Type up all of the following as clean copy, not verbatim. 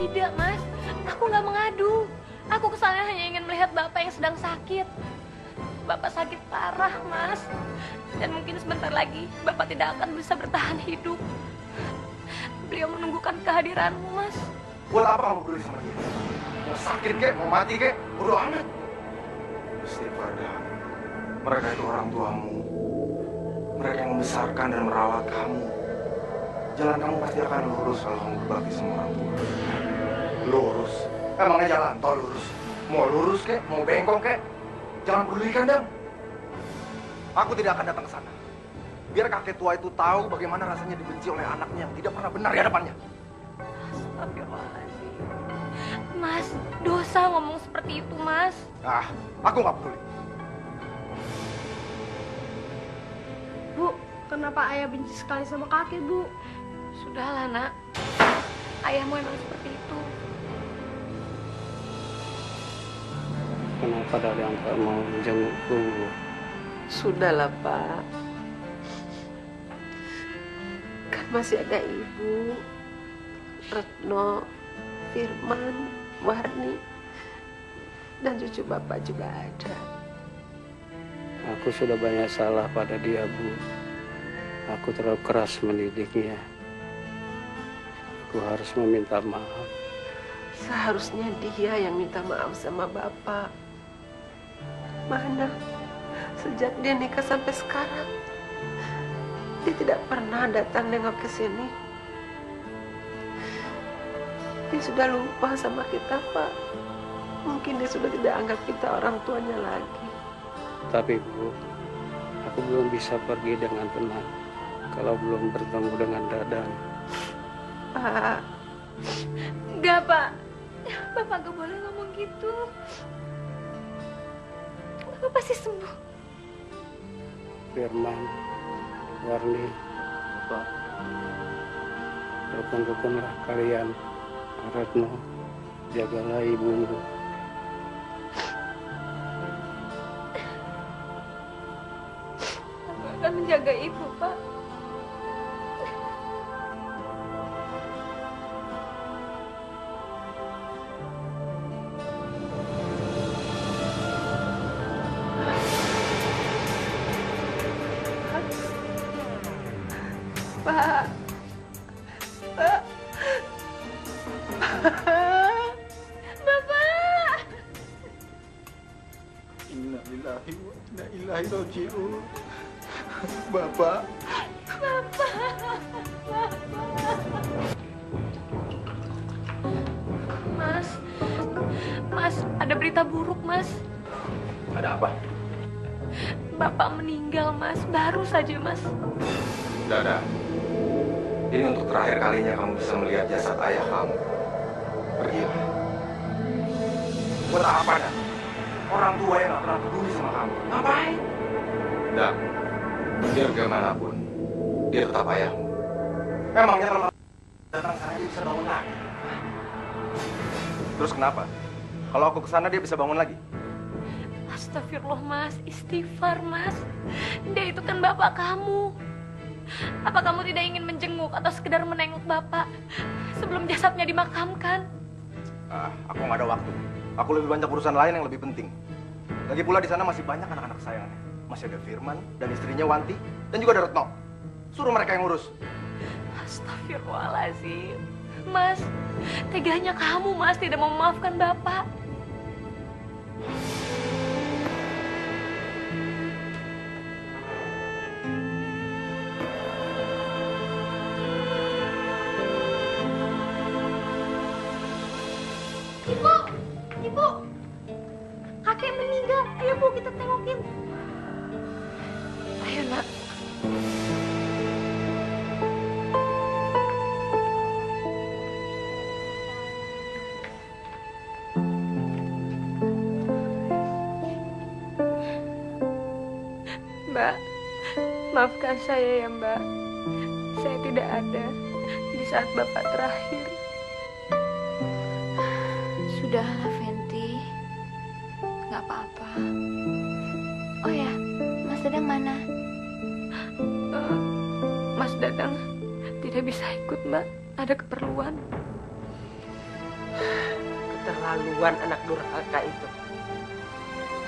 Tidak, Mas. Aku nggak mengadu. Aku kesana hanya ingin melihat Bapak yang sedang sakit. Bapak sakit parah, Mas. Dan mungkin sebentar lagi Bapak tidak akan bisa bertahan hidup. Beliau menunggukan kehadiranmu, Mas. Buat apa kamu peduli sama dia? Mau sakit kek, mau mati kek, bodo amat. Istighfar dah. Mereka itu orang tuamu. Mereka yang membesarkan dan merawat kamu. Jalan kamu pasti akan lurus kalau kamu berbakti sama orang tua. Lurus? Emangnya jalan tol lurus? Mau lurus kek, mau bengkok kek? Jangan pedulikan, Dang. Aku tidak akan datang ke sana. Biar kakek tua itu tahu bagaimana rasanya dibenci oleh anaknya yang tidak pernah benar di hadapannya. Astagfirullahaladzim. Mas, dosa ngomong seperti itu, Mas. Ah, aku nggak peduli. Bu, kenapa ayah benci sekali sama kakek, Bu? Sudahlah, Nak. Ayahmu emang seperti itu. Kenapa Dadang tak mau menjengukku? Sudahlah, Pak. Kan masih ada Ibu, Retno, Firman, Warni, dan cucu Bapak juga ada. Aku sudah banyak salah pada dia, Bu. Aku terlalu keras mendidiknya. Aku harus meminta maaf. Seharusnya dia yang minta maaf sama Bapak. Mana? Sejak dia nikah sampai sekarang, dia tidak pernah datang nengok ke sini. Dia sudah lupa sama kita, Pak. Mungkin dia sudah tidak anggap kita orang tuanya lagi. Tapi, Bu, aku belum bisa pergi dengan tenang kalau belum bertemu dengan Dadang. Pak, Enggak, Pak. Bapak gak boleh ngomong gitu. Bapak pasti sembuh. Firman, Warni, Pak. rukun-rukunlah kalian. Retno, jagalah ibumu. Bapak akan menjaga Ibu, Pak. Pak. Pak. Bapak. Inna lillahi wa inna ilaihi raji'un. Bapak. Mas, ada berita buruk, Mas. Ada apa? Bapak meninggal, Mas. Baru saja, Mas. Dada, ini untuk terakhir kalinya kamu bisa melihat jasad ayah kamu. Pergilah. Buat apa, Dan? Orang tua yang gak pernah peduli sama kamu. Ngapain? Dan, biar bagaimanapun, dia tetap ayahmu. Emangnya kalau datang sana dia bisa bangun lagi? Terus kenapa? Kalau aku kesana dia bisa bangun lagi? Astagfirullah, Mas. Istighfar, Mas. Dia itu kan bapak kamu. Apa kamu tidak ingin menjenguk atau sekedar menengok bapak sebelum jasadnya dimakamkan? Aku nggak ada waktu. Aku lebih banyak urusan lain yang lebih penting. Lagi pula di sana masih banyak anak-anak sayangannya. Masih ada Firman dan istrinya Wanti dan juga ada Retno. Suruh mereka yang ngurus. Astagfirullahaladzim. Mas, teganya kamu, Mas, tidak mau memaafkan bapak. Ibu, kakek meninggal. Ayo, Bu, kita tengokin. Ayo, Nak. Mbak, maafkan saya ya, Mbak. Saya tidak ada di saat Bapak terakhir. Sudahlah, Fenty. Gak apa-apa. Oh ya, Mas Dadang mana? Mas Dadang tidak bisa ikut, Mbak. Ada keperluan. keterlaluan anak durhaka itu.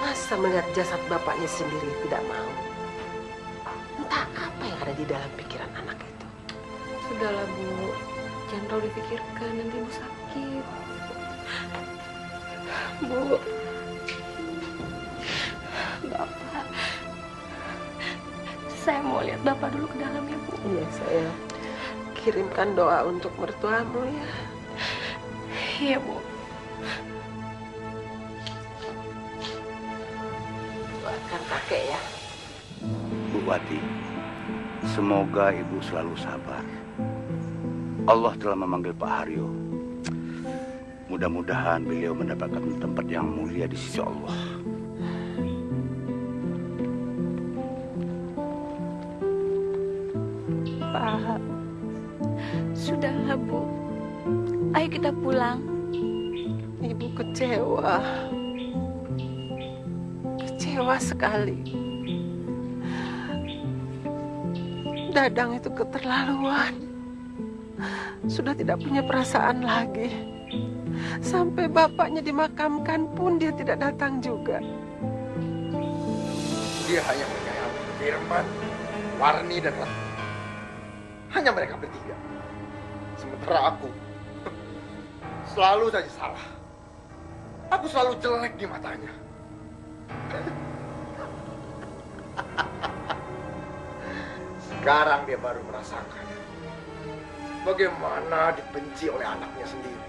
Masa melihat jasad bapaknya sendiri tidak mau? Entah apa yang ada di dalam pikiran anak itu. Sudahlah, Bu. Jangan terlalu dipikirkan, nanti Ibu sakit. Bu. Bapak. Saya mau lihat Bapak dulu ke dalam ya, Bu. Iya, saya kirimkan doa untuk mertuamu ya. Iya, Bu. Doakan kakek ya. Bu Wati, semoga Ibu selalu sabar. Allah telah memanggil Pak Haryo. Mudah-mudahan beliau mendapatkan tempat yang mulia di sisi Allah. Pak, sudahlah Bu. Ayo kita pulang. Ibu kecewa. Kecewa sekali. Dadang itu keterlaluan. Sudah tidak punya perasaan lagi. Sampai bapaknya dimakamkan pun dia tidak datang juga. Dia hanya menyayangi Firman, Warni, dan Ratna. Hanya mereka bertiga. Sementara aku selalu saja salah. Aku selalu jelek di matanya. Sekarang dia baru merasakan bagaimana dibenci oleh anaknya sendiri.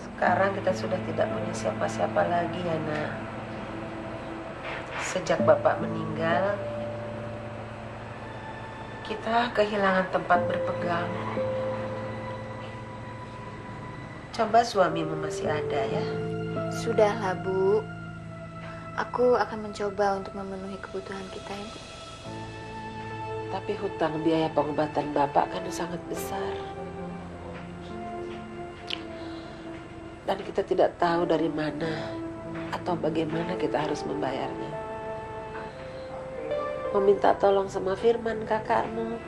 Sekarang kita sudah tidak punya siapa-siapa lagi ya, Nak. Sejak Bapak meninggal, kita kehilangan tempat berpegang. Coba suamimu masih ada ya. Sudahlah Bu. Aku akan mencoba untuk memenuhi kebutuhan kita ya Bu. Tapi hutang biaya pengobatan Bapak kan sangat besar. Dan kita tidak tahu dari mana atau bagaimana kita harus membayarnya. Meminta tolong sama Firman kakakmu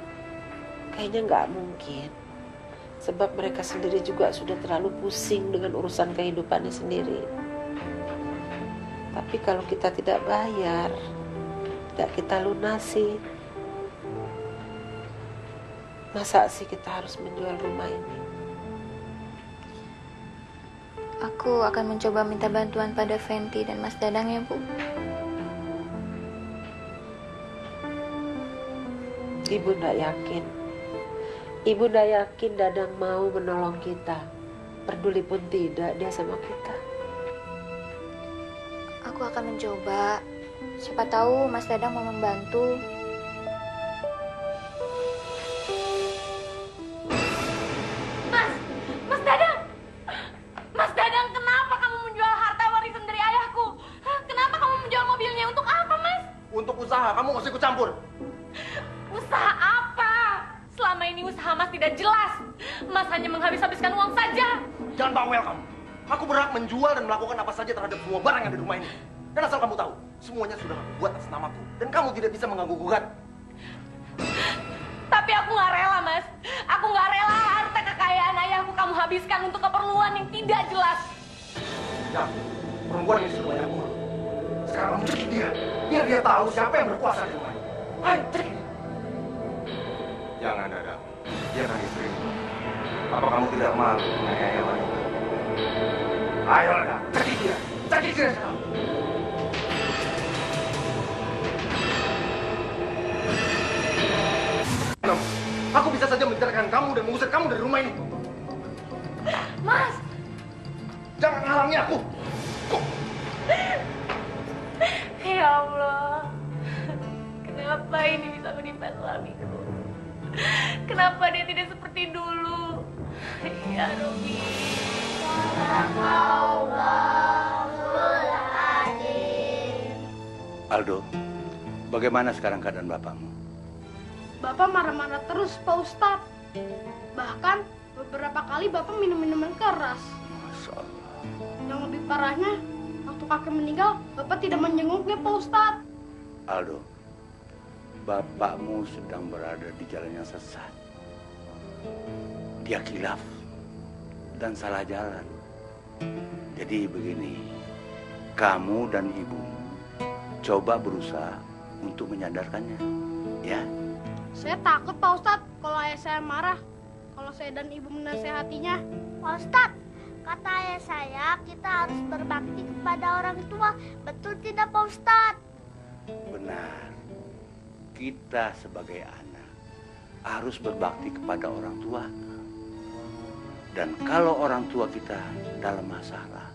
kayaknya nggak mungkin. Sebab mereka sendiri juga sudah terlalu pusing dengan urusan kehidupannya sendiri. Tapi kalau kita tidak bayar, tidak kita lunasi, masa sih kita harus menjual rumah ini? Aku akan mencoba minta bantuan pada Fenty dan Mas Dadang ya Bu. Ibu tidak yakin. Ibu tidak yakin Dadang mau menolong kita. Peduli pun tidak dia sama kita. Aku akan mencoba. Siapa tahu Mas Dadang mau membantu. Mas Dadang! Mas Dadang, kenapa kamu menjual harta warisan dari ayahku? Hah, kenapa kamu menjual mobilnya? Untuk apa, Mas? Untuk usaha, kamu nggak usah ikut campur. Usaha apa? Selama ini usaha Mas tidak jelas. Mas hanya menghabis-habiskan uang saja. Jangan bawel kamu. Aku berhak menjual dan melakukan apa saja terhadap semua barang yang ada di rumah ini. Dan asal kamu tahu, semuanya sudah aku buat atas namaku. Dan kamu tidak bisa mengganggu-gugat. Tapi aku nggak rela, Mas. Aku nggak rela harta kekayaan ayahku kamu habiskan untuk keperluan yang tidak jelas. Ya, perempuan ini sudah banyak uang. Sekarang kamu cekik dia. Biar dia tahu siapa yang berkuasa di rumah ini. Ayo, cekik. Jangan, Dadang. Dia kan istrimu. Apa kamu tidak malu menganiaya wanita? Ayo, Dadang. Cekik dia. Cekik dia sekarang. Aku bisa saja menceraikan kamu dan mengusir kamu dari rumah ini. Mas! Jangan halangi aku. Ya Allah. Kenapa ini bisa menimpa suamiku? Kenapa dia tidak seperti dulu? Ya Robi. Aldo, bagaimana sekarang keadaan bapakmu? Bapak marah-marah terus, Pak Ustadz. Bahkan beberapa kali Bapak minum minuman keras. Masya Allah. Yang lebih parahnya, waktu kakek meninggal, Bapak tidak menjenguknya, Pak Ustadz. Aldo, bapakmu sedang berada di jalan yang sesat. Dia khilaf dan salah jalan. Jadi begini, kamu dan ibu coba berusaha untuk menyadarkannya, ya? Saya takut Pak Ustadz kalau ayah saya marah. Kalau saya dan ibu menasehatinya. Pak Ustadz, kata ayah saya kita harus berbakti kepada orang tua. Betul tidak Pak Ustadz? Benar. Kita sebagai anak harus berbakti kepada orang tua. Dan kalau orang tua kita dalam masalah,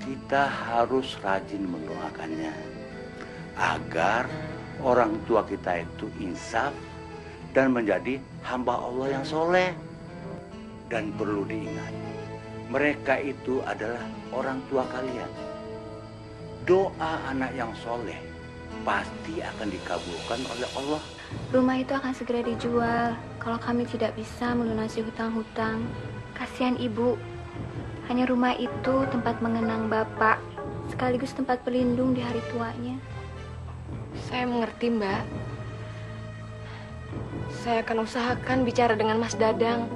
kita harus rajin mendoakannya agar orang tua kita itu insaf dan menjadi hamba Allah yang soleh. Dan perlu diingat, mereka itu adalah orang tua kalian. Doa anak yang soleh pasti akan dikabulkan oleh Allah. Rumah itu akan segera dijual kalau kami tidak bisa melunasi hutang-hutang. Kasihan ibu. Hanya rumah itu tempat mengenang bapak, sekaligus tempat pelindung di hari tuanya. Saya mengerti, Mbak. Saya akan usahakan bicara dengan Mas Dadang.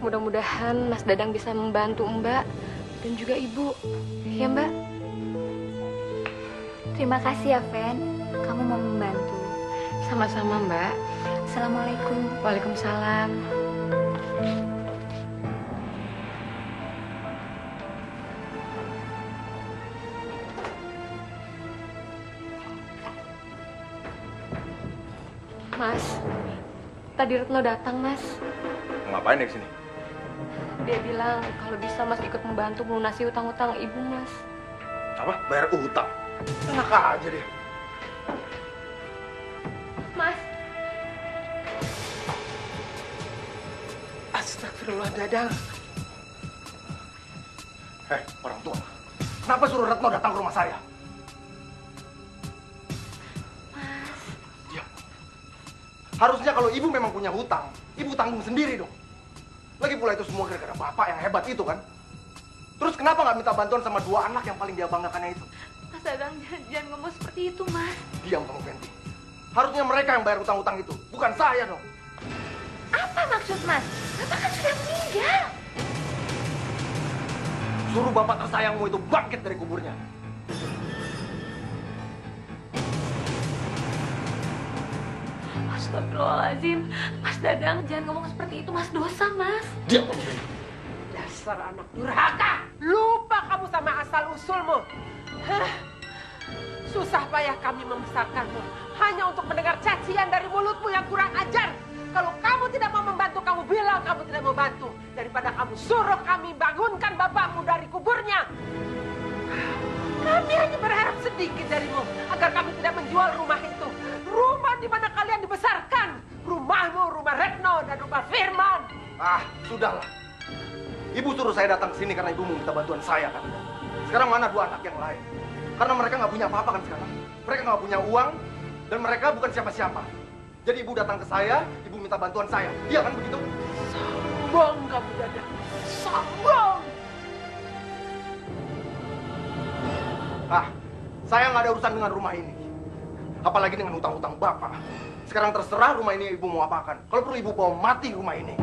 Mudah-mudahan Mas Dadang bisa membantu Mbak dan juga Ibu. Ya, Mbak? Terima kasih ya, Fen. Kamu mau membantu. Sama-sama, Mbak. Assalamualaikum. Waalaikumsalam. Mas, tadi Retno datang, Mas. Ngapain dia kesini? Dia bilang kalau bisa Mas ikut membantu melunasi utang-utang Ibu, Mas. Apa? Bayar utang? Enak aja dia. Mas, Astagfirullah, Dadang. Orang tua. Kenapa suruh Retno datang ke rumah saya? Diam. Harusnya kalau ibu memang punya hutang, ibu tanggung sendiri dong. Lagi pula itu semua gara-gara bapak yang hebat itu kan. Terus kenapa nggak minta bantuan sama dua anak yang paling dia banggakannya itu? Mas Dadang, jangan ngomong seperti itu, Mas. Diam kamu, Fenty. Harusnya mereka yang bayar hutang-hutang itu, bukan saya dong. Apa maksud Mas? Bapak kan sudah meninggal. Suruh bapak tersayangmu itu bangkit dari kuburnya. Astagfirullahaladzim. Mas Dadang, jangan ngomong seperti itu, Mas. Dosa, Mas. Diam kamu, Fenty. Dasar anak durhaka. Lupa kamu sama asal-usulmu. Hah? Susah payah kami membesarkanmu hanya untuk mendengar cacian dari mulutmu yang kurang ajar. Kalau kamu tidak mau membantu, kamu bilang kamu tidak mau bantu. Daripada kamu suruh kami bangunkan bapakmu dari kuburnya. Kami hanya berharap sedikit darimu agar kami tidak menjual rumah itu. Rumah di mana kalian dibesarkan. Rumahmu, rumah Retno, dan rumah Firman. Ah, sudahlah. Ibu suruh saya datang ke sini karena ibu minta bantuan saya kan. Sekarang mana dua anak yang lain? Karena mereka nggak punya apa-apa kan sekarang. Mereka nggak punya uang dan mereka bukan siapa-siapa. Jadi ibu datang ke saya, ibu minta bantuan saya. Iya kan begitu? Sombong kamu, Dadang. Sombong. Ah, saya nggak ada urusan dengan rumah ini. Apalagi dengan hutang-hutang bapak. Sekarang terserah rumah ini ibu mau apakan. Kalau perlu ibu bawa mati rumah ini.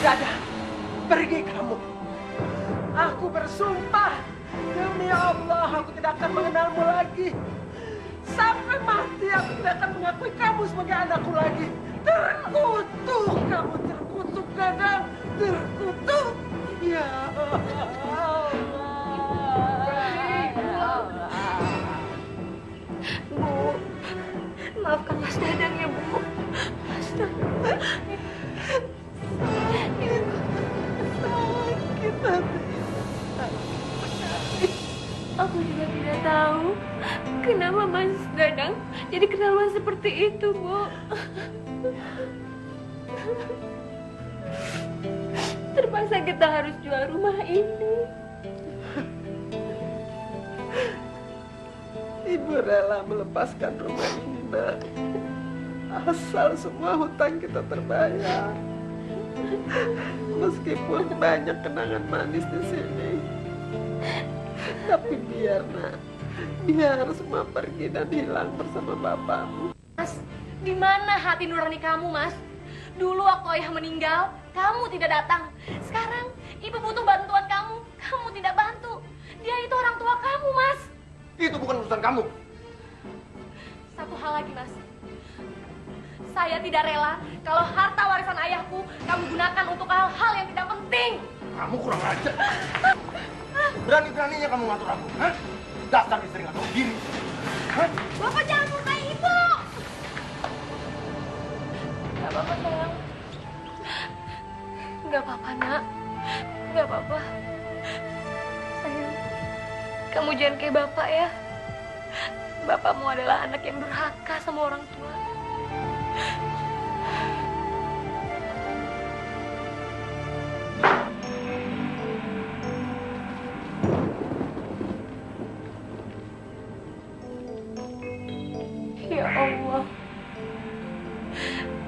Dadang, pergi kamu. Aku bersumpah, demi Allah aku tidak akan mengenalmu lagi. Sampai mati aku tidak akan mengakui kamu sebagai anakku lagi. Terkutuk kamu, terkutuk Dadang, terkutuk. Ya Allah. Bu, maafkan Mas Dadang ya, Bu. Mas Dadang. Sakit hati. Aku juga tidak tahu kenapa Mas Dadang jadi keterlaluan seperti itu, Bu. Terpaksa kita harus jual rumah ini. Ibu rela melepaskan rumah ini, Nak. Asal semua hutang kita terbayar. Meskipun banyak kenangan manis di sini. Tapi biar nak, biar semua pergi dan hilang bersama bapakmu. Mas, di mana hati nurani kamu, Mas? Dulu waktu ayah meninggal, kamu tidak datang. Sekarang ibu butuh bantuan kamu, kamu tidak bantu. Dia itu orang tua kamu, Mas. Itu bukan urusan kamu. Satu hal lagi, Mas. Saya tidak rela kalau harta warisan ayahku kamu gunakan untuk hal-hal yang tidak penting. Kamu kurang ajar. Berani-beraninya kamu ngatur aku, hah? Dasar istri nggak tahu diri. Hah? Bapak jangan murkai ibu. Gak apa-apa, sayang. Gak apa-apa, nak. Gak apa-apa. Sayang, kamu jangan kayak bapak ya. Bapakmu adalah anak yang durhaka sama orang tua. Ya Allah,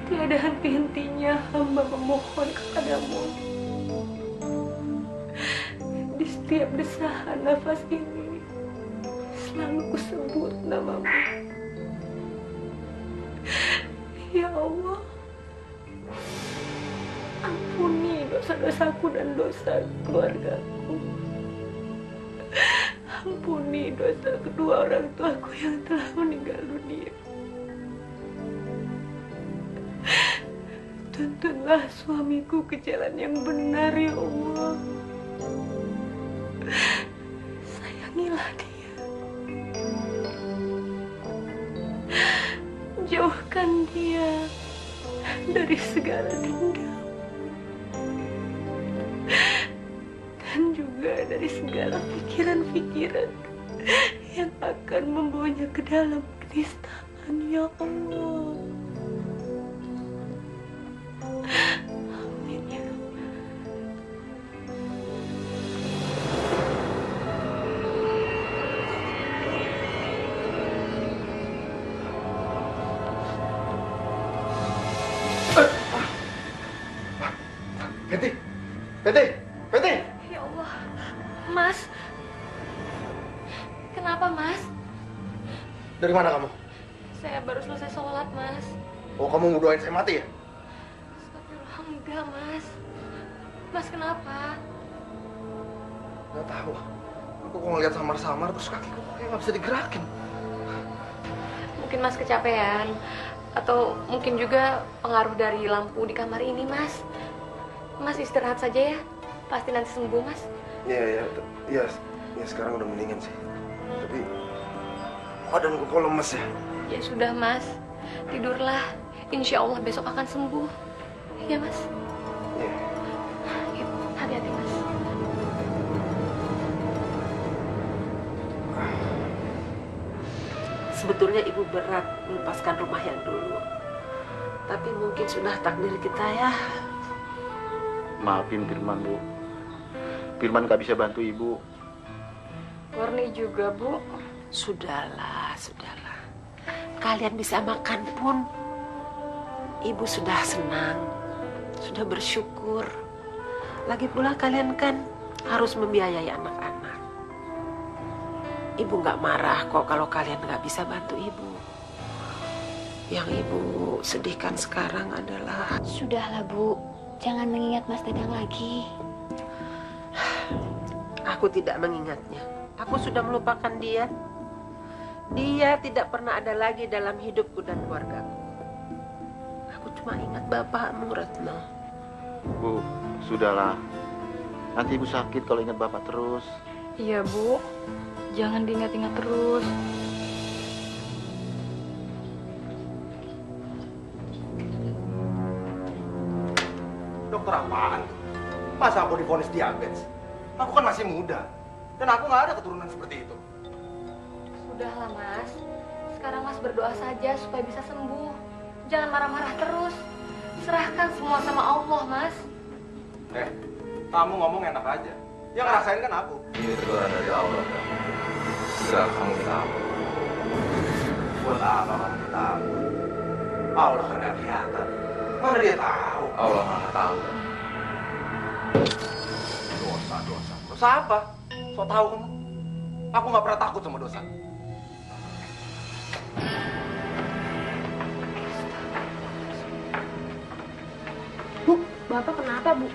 tiada henti-hentinya hamba memohon kepadamu. Di setiap desahan nafas ini, selalu kusebut namamu. Ya Allah, ampuni dosa-dosaku dan dosa keluargaku. Ampuni dosa kedua orang tuaku yang telah meninggal dunia. Tuntunlah suamiku ke jalan yang benar, ya Allah. Sayangilah dia. Jauhkan dia dari segala dendam. Dan juga dari segala pikiran-pikiran yang akan membawanya ke dalam kenistaan, ya Allah. Amin ya Rabbal. Peti, Peti, Peti. Ya Allah, Mas. Kenapa, Mas? Dari mana kamu? Saya baru selesai sholat, Mas. Oh, kamu mau doain saya mati ya? Astagfirullah, enggak, Mas. Mas, kenapa? Nggak tahu. Aku kok ngeliat samar-samar terus kakiku kayak nggak bisa digerakin. Mungkin Mas kecapean. Atau mungkin juga pengaruh dari lampu di kamar ini, Mas. Mas istirahat saja ya. Pasti nanti sembuh, Mas. Iya, sekarang udah mendingan sih. Tapi badanku kok lemes ya? Ya sudah, Mas. Tidurlah. Insya Allah besok akan sembuh. Ya, Mas. Iya. Yuk, hati-hati, Mas. Sebetulnya ibu berat melepaskan rumah yang dulu. Tapi mungkin sudah takdir kita ya. Maafin Firman, Bu. Firman gak bisa bantu Ibu. Warni juga, Bu. Sudahlah. Kalian bisa makan pun ibu sudah senang, sudah bersyukur. Lagi pula kalian kan harus membiayai anak-anak. Ibu nggak marah kok kalau kalian nggak bisa bantu ibu. Yang ibu sedihkan sekarang adalah... Sudahlah, Bu. Jangan mengingat Mas Dadang lagi. Aku tidak mengingatnya. Aku sudah melupakan dia. Dia tidak pernah ada lagi dalam hidupku dan keluargaku. Aku cuma ingat bapakmu, Retno. Bu, sudahlah. Nanti Ibu sakit kalau ingat Bapak terus. Iya, Bu. Jangan diingat-ingat terus. Dokter apaan tuh? Masa aku divonis diabetes? Aku kan masih muda. Dan aku nggak ada keturunan seperti itu. Sudahlah, Mas. Sekarang Mas berdoa saja supaya bisa sembuh. Jangan marah-marah terus. Serahkan semua sama Allah, Mas. Kamu ngomong enak aja. Yang ngerasain kan aku. Ini teguran dari Allah, kan? Segera kamu minta ampun. Buat apa kamu minta ampun? Allah kan gak kelihatan. Mana dia tahu? Allah mana tahu. Dosa apa? So tahu kamu? Aku nggak pernah takut sama dosa. Bu, Bapak kenapa, Bu?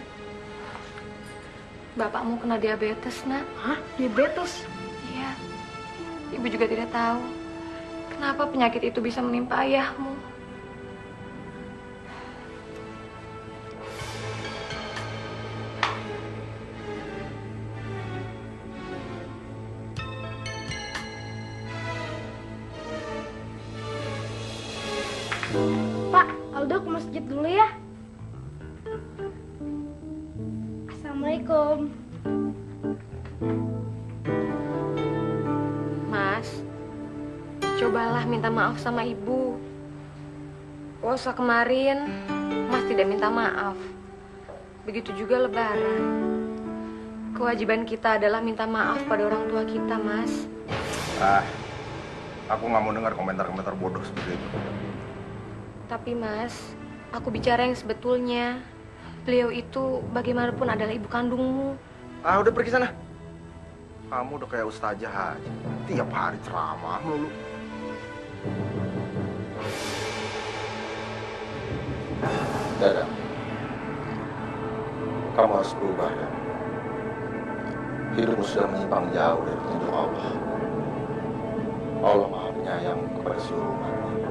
Bapakmu kena diabetes, Nak. Hah? Diabetes? Iya. Ibu juga tidak tahu kenapa penyakit itu bisa menimpa ayahmu. Pak, Aldo ke masjid dulu ya. Assalamualaikum. Mas, cobalah minta maaf sama ibu. Puasa kemarin, Mas tidak minta maaf. Begitu juga Lebaran. Kewajiban kita adalah minta maaf pada orang tua kita, Mas. Aku nggak mau dengar komentar-komentar bodoh seperti itu. Tapi Mas, aku bicara yang sebetulnya. Beliau itu bagaimanapun adalah ibu kandungmu. Udah pergi sana. Kamu udah kayak ustazah aja. Tiap hari ceramah mulu. Dadang, kamu harus berubah, Dan. Hidupmu sudah menyimpang jauh dari petunjuk Allah. Allah Maha Penyayang kepada seluruh umatnya.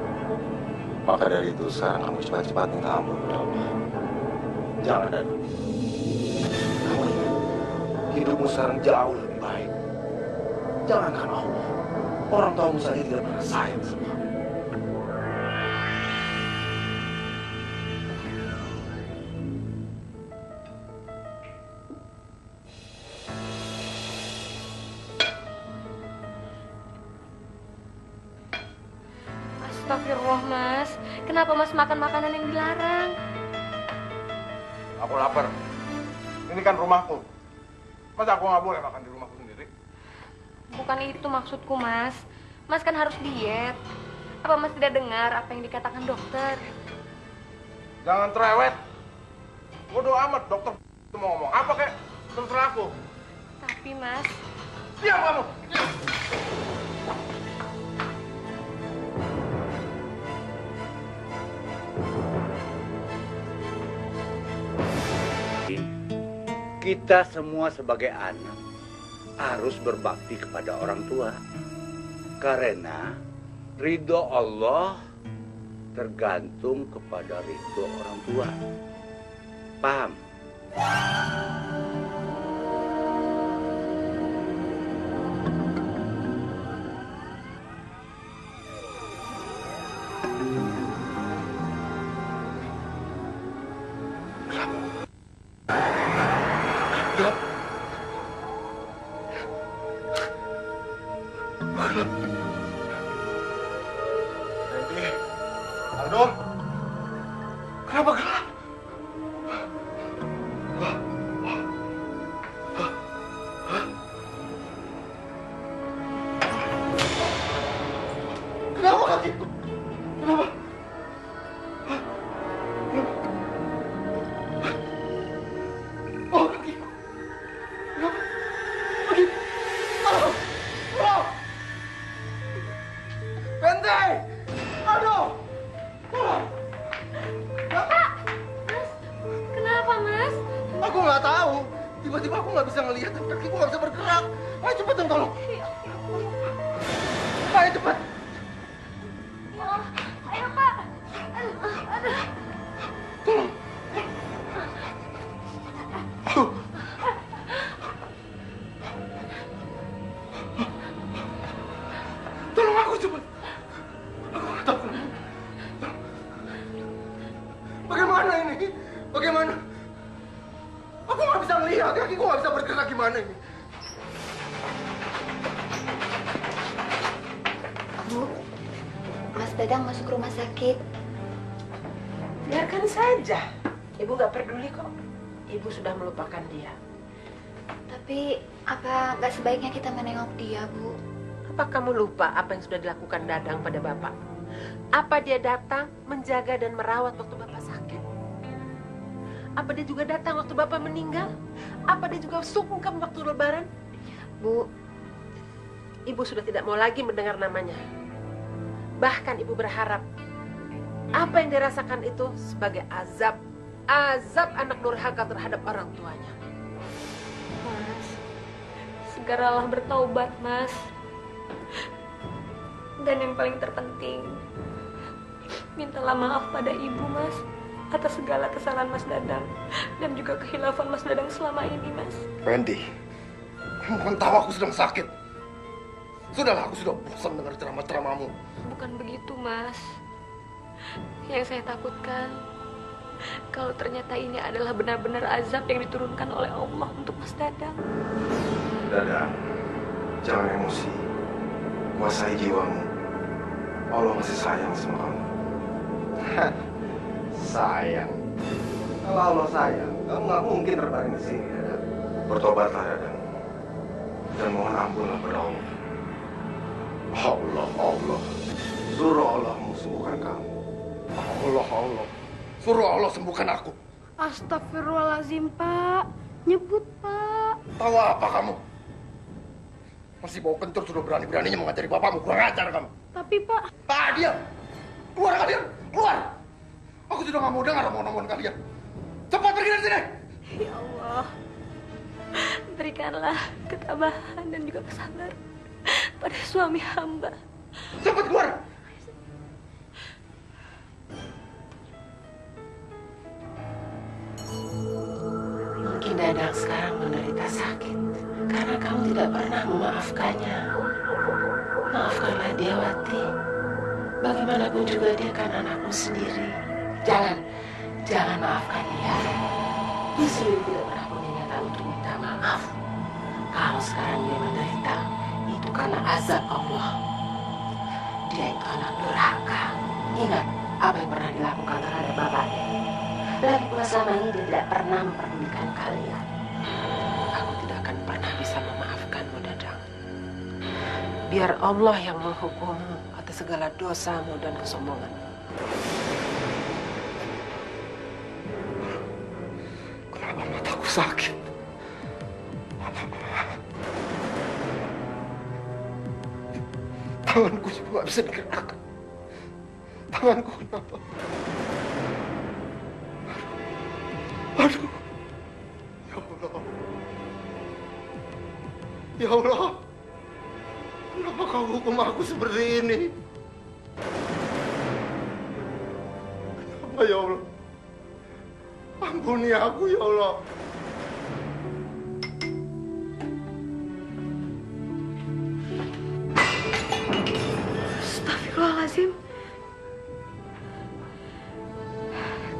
Maka dari itu sekarang kamu cepat-cepat minta ampun kepada Allah. Jangan, Dan. Kamu ingat, hidupmu sekarang jauh lebih baik. Jangankan Allah, orang tuamu saja tidak pernah sayang sama kamu. Astagfirullah, Mas. Kenapa Mas makan makanan yang dilarang? Aku lapar. Ini kan rumahku. Masa aku nggak boleh makan di rumahku sendiri? Bukan itu maksudku, Mas. Mas kan harus diet. Apa Mas tidak dengar apa yang dikatakan dokter? Jangan cerewet. Bodoh amat, dokter itu mau ngomong apa kek? Terserah aku. Tapi, Mas, Diam kamu. Kita semua sebagai anak harus berbakti kepada orang tua. Karena ridho Allah tergantung kepada ridho orang tua. Paham? Aldo, kenapa gelap? Kenapa kakiku? Kenapa? Oh, kakiku. Kenapa? Kaki. Oh, oh. Benteng! Aduh! kenapa, Mas? Aku nggak tahu. Tiba-tiba aku nggak bisa ngelihat dan kakiku nggak bisa bergerak. Ayo cepetan tolong. Ayo cepat. Ya Allah, ayo, Pak. Aduh. Tolong. Tolong aku cepat. Aku nggak tahu kenapa. Bagaimana ini? Bagaimana? Aku nggak bisa melihat, kakiku nggak bisa bergerak gimana ini? Bu, Mas Dadang masuk rumah sakit. Biarkan saja. Ibu nggak peduli kok. Ibu sudah melupakan dia. Tapi apa nggak sebaiknya kita menengok dia, Bu? Apa kamu lupa apa yang sudah dilakukan Dadang pada Bapak? Apa dia datang menjaga dan merawat waktu Bapak sakit? Apa dia juga datang waktu Bapak meninggal? Apa dia juga sungkem waktu Lebaran? Bu, Ibu sudah tidak mau lagi mendengar namanya. Bahkan ibu berharap apa yang dirasakan itu sebagai azab anak durhaka terhadap orang tuanya. Mas, segeralah bertaubat, Mas. Dan yang paling terpenting, mintalah maaf pada ibu, Mas, atas segala kesalahan Mas Dadang dan juga kehilafan Mas Dadang selama ini, Mas. Fendi, kamu kan tahu aku sedang sakit. Sudahlah, aku sudah bosan dengar ceramah-ceramahmu. Bukan begitu, Mas. Yang saya takutkan, kalau ternyata ini adalah benar-benar azab yang diturunkan oleh Allah untuk Mas Dadang. Dadang, jangan emosi. Kuasai jiwamu. Allah masih sayang sama kamu. Sayang? Kalau Allah sayang, kamu nggak mungkin terbaring di sini, Dadang. Bertobatlah, Dadang. Dan mohon ampunlah pada Allah. Allah. Suruh Allah sembuhkan kamu. Allah. Suruh Allah sembuhkan aku. Astagfirullahaladzim, Pak. Nyebut, Pak. Tahu apa kamu? Masih bau kentur sudah berani-beraninya mengajari bapakmu. Kurang ajar kamu. Tapi, Pak. Pak, diam. Keluar kalian. Keluar. Aku sudah nggak mau dengar omongan kalian. Cepat pergi dari sini. Ya Allah, berikanlah ketabahan dan juga kesabaran pada suami hamba. Cepat keluar. Mungkin Dadang sekarang menderita sakit karena kamu tidak pernah memaafkannya. Maafkanlah dia, Wati. Bagaimanapun juga dia kan anakmu sendiri. Jangan maafkan dia. Dia sendiri tidak pernah punya niatan untuk minta maaf. Kalau sekarang dia menderita, itu karena azab Allah. Dia itu anak durhaka. Ingat apa yang pernah dilakukan terhadap bapaknya. Lagi pula selama ini dia tidak pernah memperdulikan kalian. Aku tidak akan pernah bisa memaafkanmu, Dadang. Biar Allah yang menghukummu atas segala dosamu dan kesombonganmu. Kenapa mataku sakit? Tanganku juga nggak bisa digerakkan. Tanganku kenapa? Aduh. Ya Allah. Kenapa kau hukum aku seperti ini? Kenapa ya Allah? Ampuni aku ya Allah. Astagfirullahaladzim.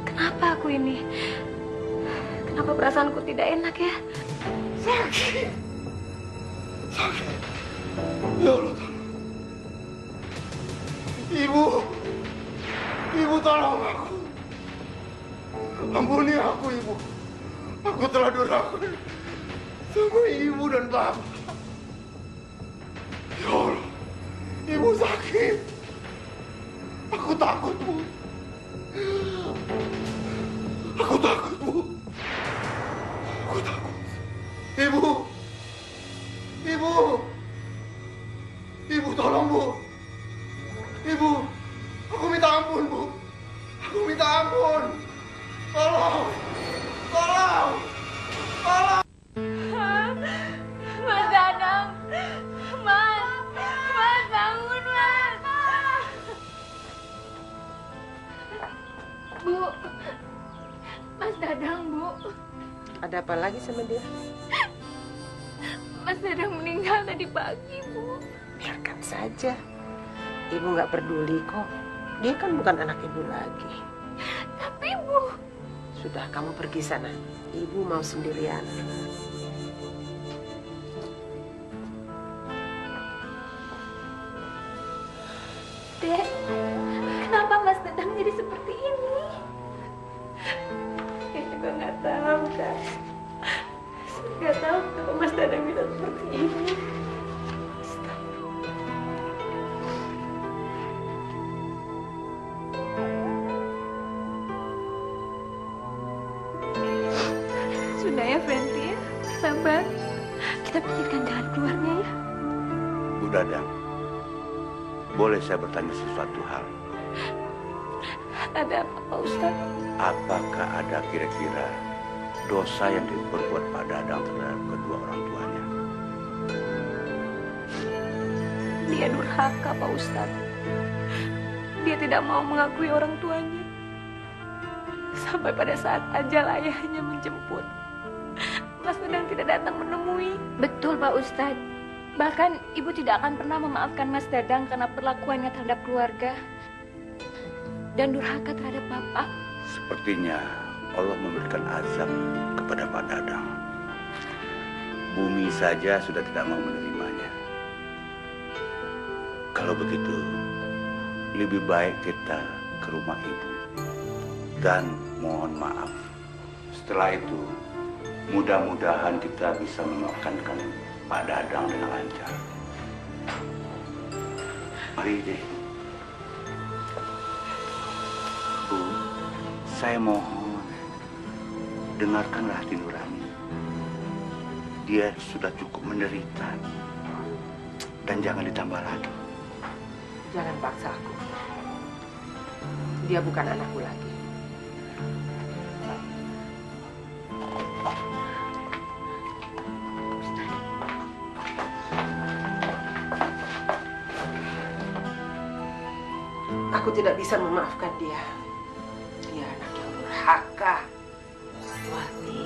Kenapa aku ini? Kenapa perasaanku tidak enak ya? Sakit. Ya Allah, tolong. Ibu tolong aku. Ampuni aku, Ibu. Aku telah durhaka sama ibu dan bapak. Ya Allah, Ibu sakit. Aku takut, Bu. Aku takut, Bu. Aku takut. Ibu tolong, Bu. Ibu, aku minta ampun, Bu. Aku minta ampun. Tolong. Mas Dadang, Mas bangun, Mas. Bu, Mas Dadang, Bu. Ada apa lagi sama dia? Mas Dadang meninggal tadi pagi, Bu. Biarkan saja. Ibu nggak peduli kok. Dia kan bukan anak ibu lagi. Tapi, Bu. Sudah, kamu pergi sana. Ibu mau sendirian. Dek, kenapa Mas Dadang jadi seperti ini? Saya juga nggak tahu, Kak. Saya nggak tahu kenapa Mas Dadang bisa seperti ini. Sudah ya, Fenty. Sabar. Kita pikirkan jalan keluarnya ya. Bu Dadang, boleh saya bertanya sesuatu hal? Ada apa, Pak Ustadz? Apakah ada kira-kira dosa yang diperbuat Pak Dadang terhadap kedua orang tuanya? Dia durhaka, Pak Ustadz. Dia tidak mau mengakui orang tuanya. Sampai pada saat ajal ayahnya menjemput, Mas Dadang tidak datang menemui. Betul Pak Ustadz. Bahkan ibu tidak akan pernah memaafkan Mas Dadang karena perlakuannya terhadap keluarga dan durhaka terhadap Bapak. Sepertinya Allah memberikan azab kepada Pak Dadang. Bumi saja sudah tidak mau menerimanya. Kalau begitu, lebih baik kita ke rumah ibu dan mohon maaf. Setelah itu, mudah-mudahan kita bisa memakamkan Pak Dadang dengan lancar. Mari deh. Bu, saya mohon dengarkanlah hati nurani. Dia sudah cukup menderita dan jangan ditambah lagi. Jangan paksa aku. Dia bukan anakku lagi. Aku tidak bisa memaafkan dia. Dia anak yang durhaka. Wati,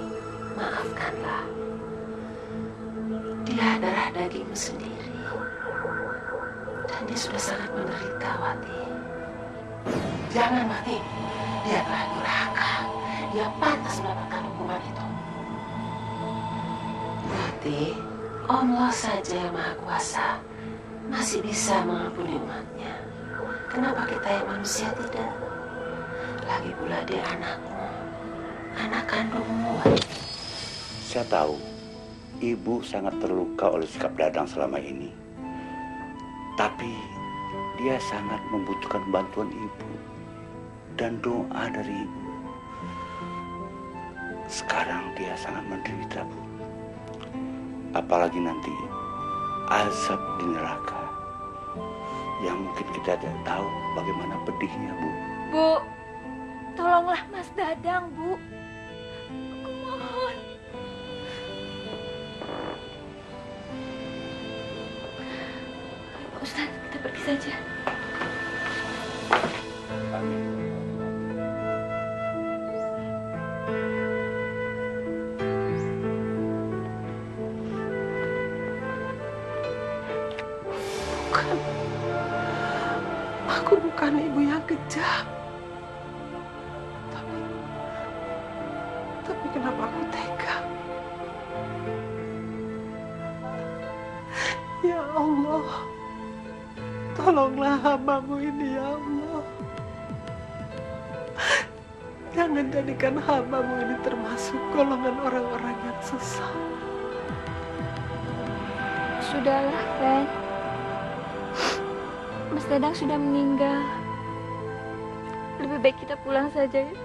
maafkanlah. Dia darah dagingmu sendiri. Dan dia sudah sangat menderita, Wati. Jangan, Wati. Dia telah durhaka. Dia pantas mendapatkan hukuman itu. Wati, Allah saja yang Maha Kuasa masih bisa mengampuni umatnya. Kenapa kita yang manusia tidak? Lagi pula dia anakmu, anak kandungmu. Saya tahu ibu sangat terluka oleh sikap Dadang selama ini. Tapi dia sangat membutuhkan bantuan ibu dan doa dari ibu. Sekarang dia sangat menderita, Bu. Apalagi nanti azab di neraka yang mungkin kita tidak tahu bagaimana pedihnya, Bu. Bu, tolonglah Mas Dadang, Bu. Aku mohon. Pak Ustadz, kita pergi saja. Bukan. Aku bukan ibu yang kejam. Tapi kenapa aku tega? Ya Allah, tolonglah hamba-Mu ini ya Allah. Jangan jadikan hamba-Mu ini termasuk golongan orang-orang yang sesat. Sudahlah, Ren. Mas Dadang sudah meninggal. Lebih baik kita pulang saja ya.